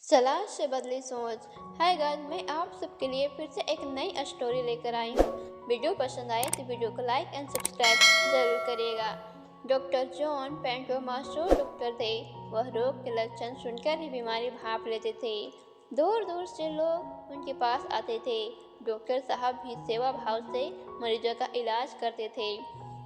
सलाह से बदली सोच। हाय गाइस, मैं आप सबके लिए फिर से एक नई स्टोरी लेकर आई हूँ। वीडियो पसंद आए तो वीडियो को लाइक एंड सब्सक्राइब जरूर करिएगा। डॉक्टर जॉन पेंटो मशहूर डॉक्टर थे। वह रोग के लक्षण सुनकर ही बीमारी भाप लेते थे। दूर दूर से लोग उनके पास आते थे। डॉक्टर साहब भी सेवा भाव से मरीजों का इलाज करते थे।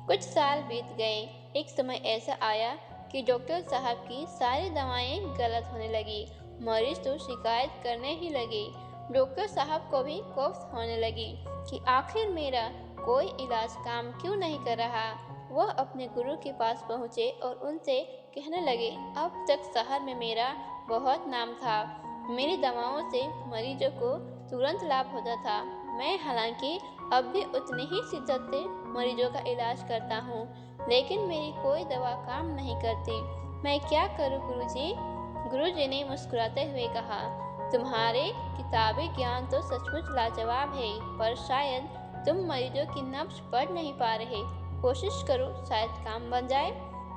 कुछ साल बीत गए। एक समय ऐसा आया कि डॉक्टर साहब की सारी दवाएं गलत होने लगी। मरीज तो शिकायत करने ही लगे। डॉक्टर साहब को भी कोफ्त होने लगी कि आखिर मेरा कोई इलाज काम क्यों नहीं कर रहा। वह अपने गुरु के पास पहुँचे और उनसे कहने लगे, अब तक शहर में मेरा बहुत नाम था। मेरी दवाओं से मरीजों को तुरंत लाभ होता था। मैं हालांकि अब भी उतनी ही शिद्दत से मरीजों का इलाज करता हूँ, लेकिन मेरी कोई दवा काम नहीं करती। मैं क्या करूँ गुरुजी? गुरुजी ने मुस्कुराते हुए कहा, तुम्हारे किताबी ज्ञान तो सचमुच लाजवाब है, पर शायद तुम मरीजों की नब्ज पढ़ नहीं पा रहे। कोशिश करो, शायद काम बन जाए।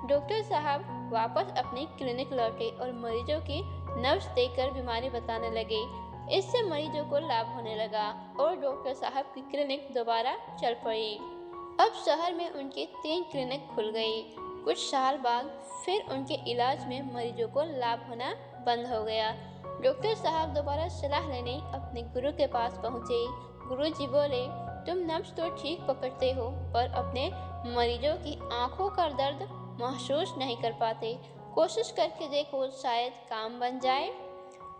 डॉक्टर साहब वापस अपनी क्लिनिक लौटे और मरीजों की नब्ज देखकर बीमारी बताने लगे। इससे मरीजों को लाभ होने लगा और डॉक्टर साहब की क्लिनिक दोबारा चल पड़ी। अब शहर में उनके 3 क्लिनिक खुल गई। कुछ साल बाद फिर उनके इलाज में मरीजों को लाभ होना बंद हो गया। डॉक्टर साहब दोबारा सलाह लेने अपने गुरु के पास पहुंचे। गुरुजी बोले, तुम नब्ज तो ठीक पकड़ते हो, पर अपने मरीजों की आंखों का दर्द महसूस नहीं कर पाते। कोशिश करके देखो, शायद काम बन जाए।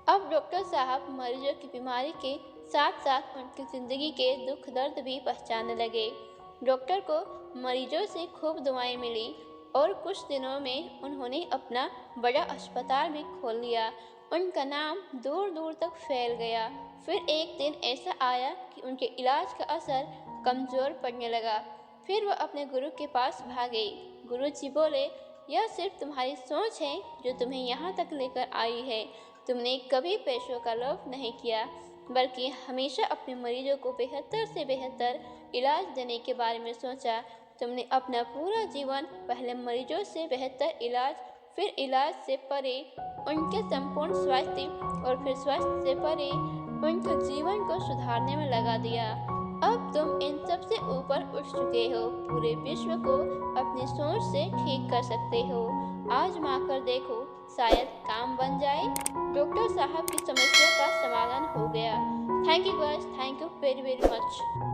अब डॉक्टर साहब मरीजों की बीमारी के साथ साथ उनकी जिंदगी के दुख दर्द भी पहचानने लगे। डॉक्टर को मरीजों से खूब दुआएं मिली और कुछ दिनों में उन्होंने अपना बड़ा अस्पताल भी खोल लिया। उनका नाम दूर दूर तक फैल गया। फिर एक दिन ऐसा आया कि उनके इलाज का असर कमजोर पड़ने लगा। फिर वह अपने गुरु के पास भागे। गुरुजी बोले, यह सिर्फ तुम्हारी सोच है जो तुम्हें यहाँ तक लेकर आई है। तुमने कभी पैसों का लोभ नहीं किया, बल्कि हमेशा अपने मरीजों को बेहतर से बेहतर इलाज देने के बारे में सोचा। तुमने अपना पूरा जीवन पहले मरीजों से बेहतर इलाज, फिर इलाज से परे उनके संपूर्ण स्वास्थ्य और फिर स्वास्थ्य से परे उनके जीवन को सुधारने में लगा दिया। अब तुम इन सब से ऊपर उठ चुके हो। पूरे विश्व को अपनी सोच से ठीक कर सकते हो। आजमा कर देखो, शायद काम बन जाए। डॉक्टर साहब की समस्या का समाधान हो गया। Thank you guys, thank you very very much.